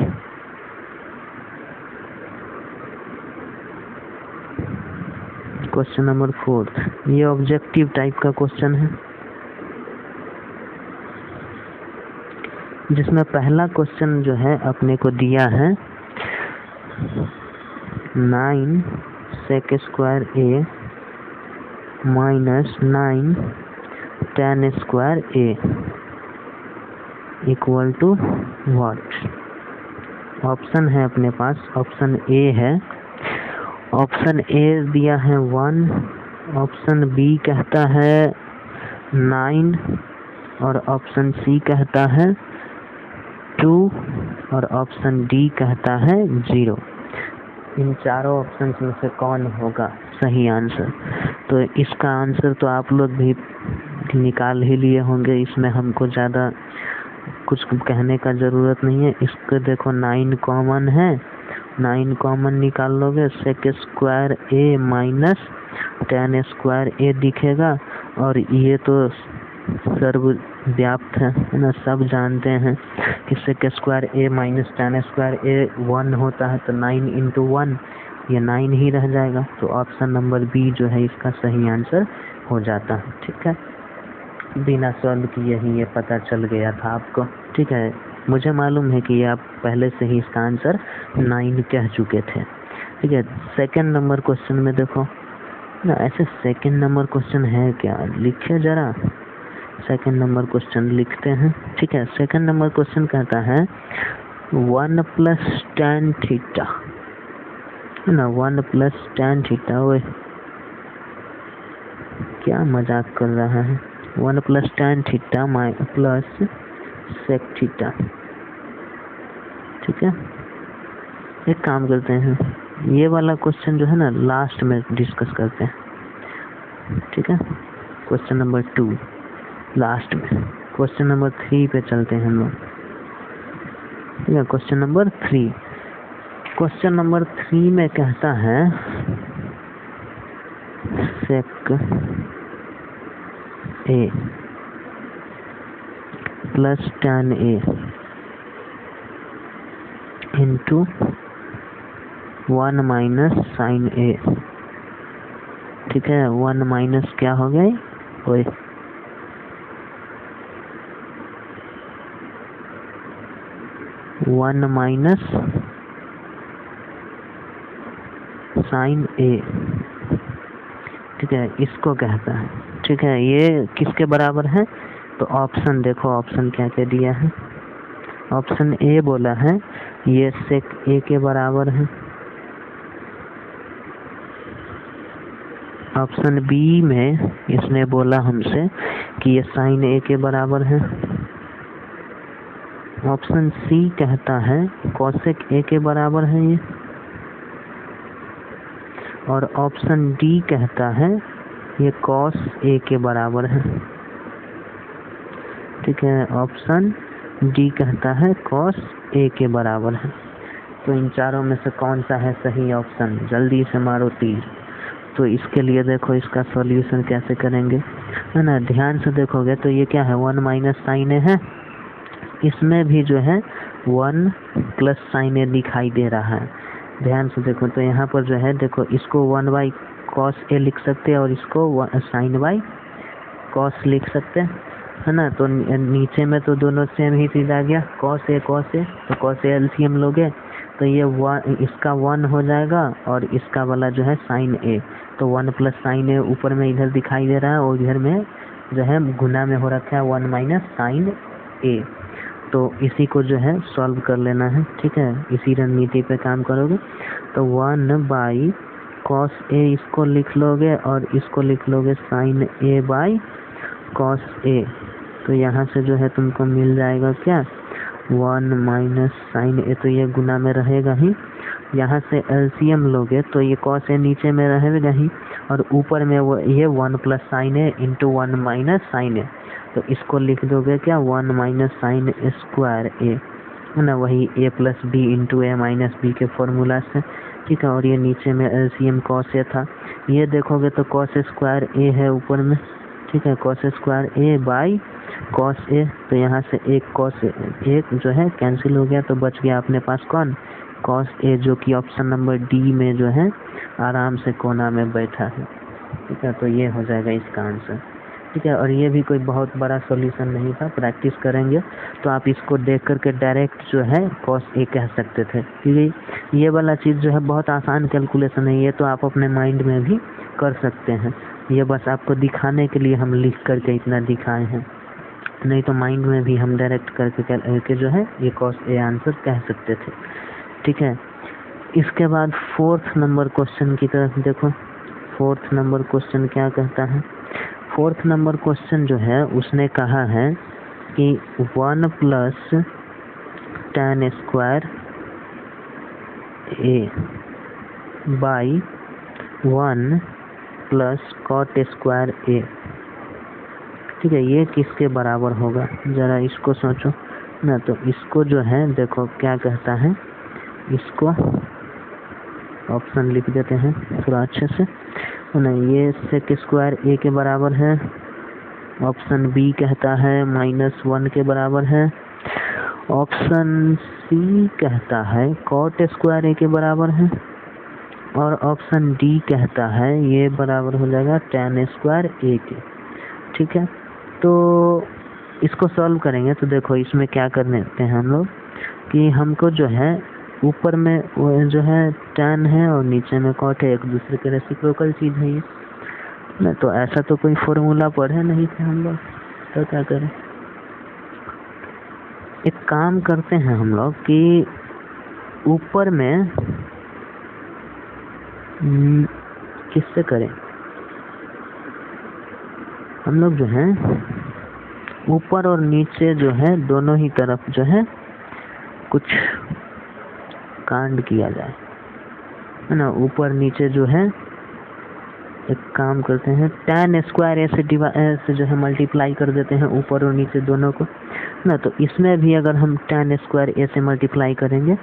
क्वेश्चन नंबर 4 ये ऑब्जेक्टिव टाइप का क्वेश्चन है, जिसमें पहला क्वेश्चन जो है अपने को दिया है 9 sec square a - 9 tan square a equal to what. Option है अपने पास, ऑप्शन ए है, ऑप्शन ए दिया है 1, ऑप्शन बी कहता है 9 और ऑप्शन सी कहता है 2 और ऑप्शन डी कहता है 0। इन चारों ऑप्शन में से कौन होगा सही आंसर? तो इसका आंसर तो आप लोग भी निकाल ही लिए होंगे, इसमें हमको ज़्यादा कुछ कहने का ज़रूरत नहीं है। इसको देखो 9 कॉमन है, 9 कॉमन निकाल लोगे, sec square a - tan square a दिखेगा। और ये तो सर्वव्याप्त है ना, सब जानते हैं कि sec square a - tan square a 1 होता है, तो 9 × 1 ये 9 ही रह जाएगा। तो ऑप्शन नंबर बी जो है इसका सही आंसर हो जाता है। ठीक है, बिना सॉल्व किए ही ये पता चल गया था आपको। ठीक है, मुझे मालूम है कि आप पहले से ही इसका आंसर 9 कह चुके थे। ठीक है, सेकंड नंबर क्वेश्चन में देखो ना, ऐसे सेकंड नंबर क्वेश्चन है क्या, लिखे जरा। सेकंड नंबर क्वेश्चन लिखते हैं। ठीक है, सेकंड नंबर क्वेश्चन कहता है 1 + tan थीटा है ना, 1 + tan थीटा। ओए क्या मजाक कर रहा है, 1 + tan theta plus sec theta. ठीक है, एक काम करते हैं, ये वाला क्वेश्चन जो है ना लास्ट में डिस्कस करते हैं। ठीक है, क्वेश्चन नंबर 2 लास्ट में। क्वेश्चन नंबर 3 पे चलते हैं हम लोग। ठीक है, क्वेश्चन नंबर 3, क्वेश्चन नंबर 3 में कहता है sec a + tan a into 1 - sin a। ठीक है, 1 माइनस क्या हो गया, ओए 1 - sin a। ठीक है, इसको कहता है। ठीक है, ये किसके बराबर है? तो ऑप्शन देखो, ऑप्शन क्या क्या दिया है। ऑप्शन ए बोला है ये sec a के बराबर है। ऑप्शन बी में इसने बोला हमसे कि ये sin a के बराबर है। ऑप्शन सी कहता है cosec a के बराबर है ये। और ऑप्शन डी कहता है ये cos a के बराबर है। ठीक है, ऑप्शन डी कहता है cos a के बराबर है। तो इन चारों में से कौन सा है सही ऑप्शन? जल्दी से मारो तीर। तो इसके लिए देखो इसका सॉल्यूशन कैसे करेंगे। है ना। ध्यान से देखोगे तो ये क्या है, 1 माइनस साइन ए है, इसमें भी जो है 1 प्लस साइन ए दिखाई दे रहा है। ध्यान से देखो तो यहाँ पर जो है देखो, इसको 1 बाई कॉस ए लिख सकते हैं और इसको साइन बाई कॉस लिख सकते हैं, है ना। तो नीचे में तो दोनों सेम ही चीज़ आ गया, कॉस ए तो कॉस ए एलसीएम लोगे तो ये इसका 1 हो जाएगा और इसका वाला जो है साइन ए, तो 1 प्लस साइन ए ऊपर में इधर दिखाई दे रहा है और इधर में जो है गुना में हो रखा है 1 माइनस साइन ए। तो इसी को जो है सॉल्व कर लेना है, ठीक है। इसी रणनीति पे काम करोगे तो 1 बाई कॉस ए इसको लिख लोगे और इसको लिख लोगे sign A by cos A. तो यहाँ से जो है तुमको मिल जाएगा क्या, 1 माइनस साइन ए, तो ये गुना में रहेगा ही। यहाँ से एलसीएम लोगे तो ये कॉस ए नीचे में रहेगा ही और ऊपर में वो ये 1 plus sign a into 1 minus sine ए, तो इसको लिख दोगे क्या, 1 माइनस साइन स्क्वायर ए, है ना। वही ए plus B into a minus B के फॉर्मूला से, ठीक है। और ये नीचे में एलसीएम कॉस ए था, ये देखोगे तो कॉस स्क्वायर ए है ऊपर में, ठीक है। Cos square A by cos A, तो यहाँ से एक कॉस एक जो है कैंसिल हो गया, तो बच गया अपने पास कौन, कॉस ए, जो कि ऑप्शन नंबर डी में जो है आराम से कोना में बैठा है, ठीक है। तो ये हो जाएगा इसका आंसर, ठीक है। और ये भी कोई बहुत बड़ा सॉल्यूशन नहीं था, प्रैक्टिस करेंगे तो आप इसको देख करके डायरेक्ट जो है कॉस ए कह सकते थे, क्योंकि ये वाला चीज़ जो है बहुत आसान कैलकुलेशन है, ये तो आप अपने माइंड में भी कर सकते हैं। ये बस आपको दिखाने के लिए हम लिख करके इतना दिखाए हैं, नहीं तो माइंड में भी हम डायरेक्ट करके जो है ये कॉस ए आंसर कह सकते थे, ठीक है। इसके बाद 4th नंबर क्वेश्चन की तरफ देखो। 4th नंबर क्वेश्चन क्या कहता है, 4th नंबर क्वेश्चन जो है उसने कहा है कि 1 plus tan square A by 1 plus cot square A, ठीक है। ये किसके बराबर होगा, ज़रा इसको सोचो ना। तो इसको जो है देखो क्या कहता है, इसको ऑप्शन लिख देते हैं थोड़ा अच्छे से, ना। ये सेक स्क्वायर ए के बराबर है, ऑप्शन बी कहता है -1 के बराबर है, ऑप्शन सी कहता है कॉट स्क्वायर ए के बराबर है और ऑप्शन डी कहता है ये बराबर हो जाएगा tan स्क्वायर ए के, ठीक है। तो इसको सॉल्व करेंगे तो देखो इसमें क्या करने हैं हम लोग कि हमको जो है ऊपर में वो जो है tan है और नीचे में cot है, एक दूसरे के रेसिप्रोकल चीज़ है ये ना। तो ऐसा तो कोई फॉर्मूला पढ़े नहीं थे हम लोग, तो क्या करें, एक काम करते हैं हम लोग कि ऊपर में किससे करें, हम लोग जो है ऊपर और नीचे जो है दोनों ही तरफ जो है कुछ कांड किया जाए, है ना। ऊपर नीचे जो है एक काम करते हैं, tan स्क्वायर ए से जो है मल्टीप्लाई कर देते हैं ऊपर और नीचे दोनों को, ना। तो इसमें भी अगर हम tan स्क्वायर ए से मल्टीप्लाई करेंगे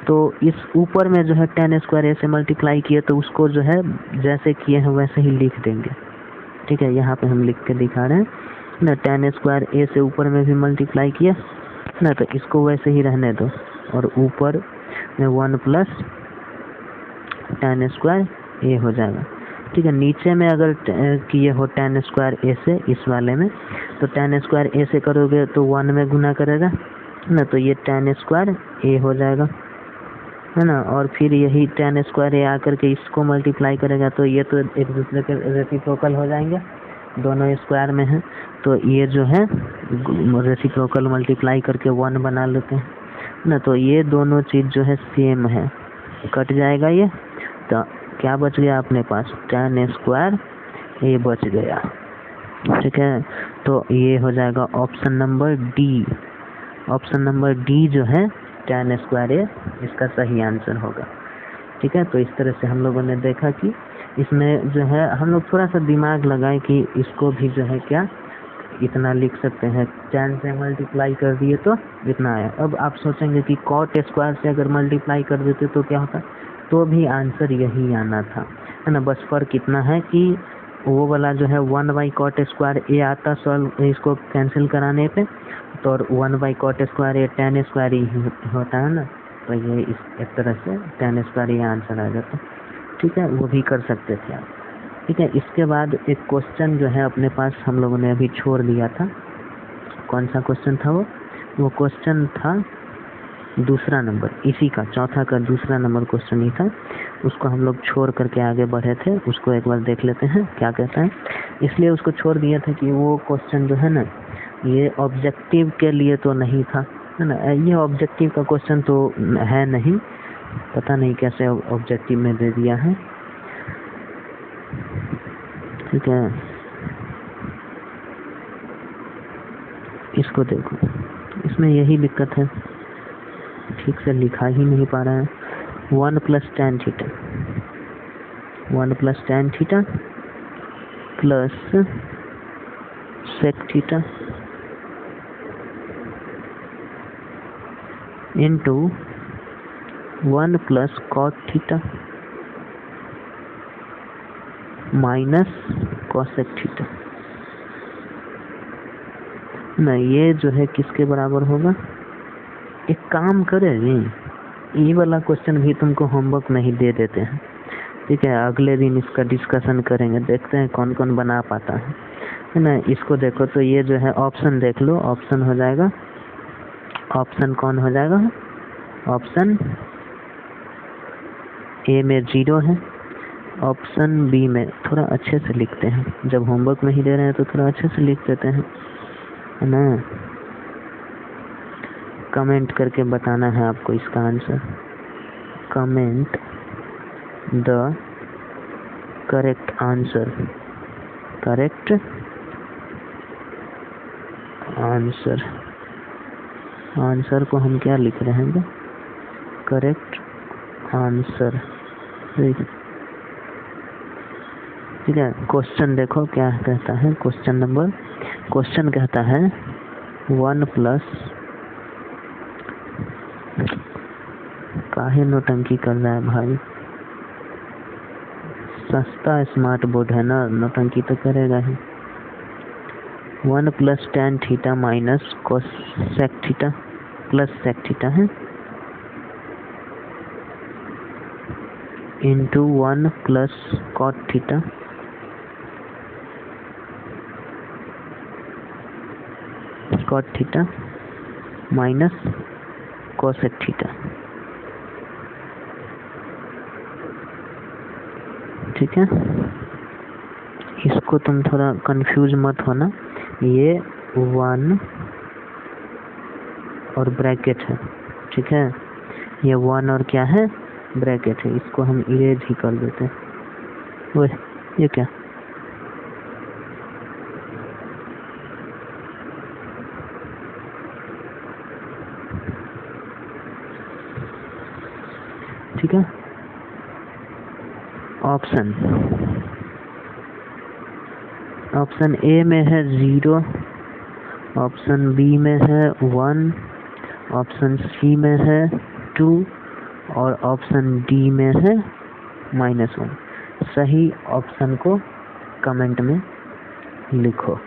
तो इस ऊपर में जो है tan स्क्वायर ए से मल्टीप्लाई किए तो उसको जो है जैसे किए हैं वैसे ही लिख देंगे, ठीक है। यहाँ पे हम लिख के दिखा रहे हैं ना, tan स्क्वायर ए से ऊपर में भी मल्टीप्लाई किया ना, तो इसको वैसे ही रहने दो और ऊपर में 1 प्लस tan स्क्वायर ए हो जाएगा, ठीक है। नीचे में अगर किए हो tan स्क्वायर ए से इस वाले में, तो tan स्क्वायर ए से करोगे तो 1 में गुना करेगा ना, तो ये tan स्क्वायर ए हो जाएगा, है ना। और फिर यही tan स्क्वायर ए आकर के इसको मल्टीप्लाई करेगा तो ये तो एक दूसरे के रेसिप्रोकल हो जाएंगे, दोनों स्क्वायर में है, तो ये जो है रेसिप्रोकल मल्टीप्लाई करके 1 बना लेते हैं ना। तो ये दोनों चीज़ जो है सेम है, कट जाएगा ये, तो क्या बच गया अपने पास, tan स्क्वायर ए बच गया, ठीक है। तो ये हो जाएगा option number D, option number D जो है tan स्क्वायर ए इसका सही आंसर होगा, ठीक है। तो इस तरह से हम लोगों ने देखा कि इसमें जो है हम लोग थोड़ा सा दिमाग लगाए कि इसको भी जो है क्या इतना लिख सकते हैं, tan से मल्टीप्लाई कर दिए तो इतना आया। अब आप सोचेंगे कि cot स्क्वायर से अगर मल्टीप्लाई कर देते तो क्या होता, तो भी आंसर यही आना था, है ना। बस फर्क इतना है कि वो वाला जो है 1/cot² ए आता सॉल्व इसको कैंसिल कराने पे, तो और 1/cot² ए tan² ही होता है ना, तो ये इस एक तरह से tan² ये आंसर आ जाता। ठीक है, वो भी कर सकते थे आप। ठीक है, इसके बाद एक क्वेश्चन जो है अपने पास हम लोगों ने अभी छोड़ दिया था। कौन सा क्वेश्चन था वो क्वेश्चन था दूसरा नंबर, इसी का चौथा का दूसरा नंबर क्वेश्चन ही था। उसको हम लोग छोड़ करके आगे बढ़े थे, उसको एक बार देख लेते हैं क्या कहता है। इसलिए उसको छोड़ दिया था कि वो क्वेश्चन जो है ना, ये ऑब्जेक्टिव के लिए तो नहीं था, है ना। ये ऑब्जेक्टिव का क्वेश्चन तो है नहीं, पता नहीं कैसे ऑब्जेक्टिव में दे दिया है। ठीक है, इसको देखो, इसमें यही दिक्कत है, ठीक से लिखा ही नहीं पा रहा है। 1 + tan theta, 1 + tan theta plus sec theta into 1 + cot theta minus cosec theta. ना ये जो है किसके बराबर होगा? एक काम करेंगे, ये वाला क्वेश्चन भी तुमको होमवर्क नहीं दे देते हैं। ठीक है, अगले दिन इसका डिस्कशन करेंगे, देखते हैं कौन कौन बना पाता है ना। इसको देखो तो ये जो है ऑप्शन देख लो, ऑप्शन हो जाएगा, ऑप्शन कौन हो जाएगा? ऑप्शन ए में 0 है, ऑप्शन बी में थोड़ा अच्छे से लिखते हैं, जब होमवर्क नहीं दे रहे हैं तो थोड़ा अच्छे से लिख देते हैं, है ना। कमेंट करके बताना है आपको इसका answer. Comment the correct answer, correct answer. Answer को हम क्या लिख रहे हैं? Correct answer. ठीक है, क्वेश्चन देखो क्या कहता है। क्वेश्चन कहता है 1 + काहे नौटंकी कर रहा है भाई, सस्ता स्मार्ट बोर्ड है ना, नौटंकी तो करेगा ही। 1 + tan theta minus cosec theta plus sec theta है, into 1 + cot theta minus cosec theta. ठीक है, इसको तुम थोड़ा कंफ्यूज मत होना, ये 1 और ब्रैकेट है। ठीक है, ये 1 और क्या है? ब्रैकेट है, इसको हम इरेज ही कर देते हैं। वो ये क्या? ठीक है, ऑप्शन ए में है 0, ऑप्शन बी में है 1, ऑप्शन सी में है 2 और ऑप्शन डी में है -1। सही ऑप्शन को कमेंट में लिखो।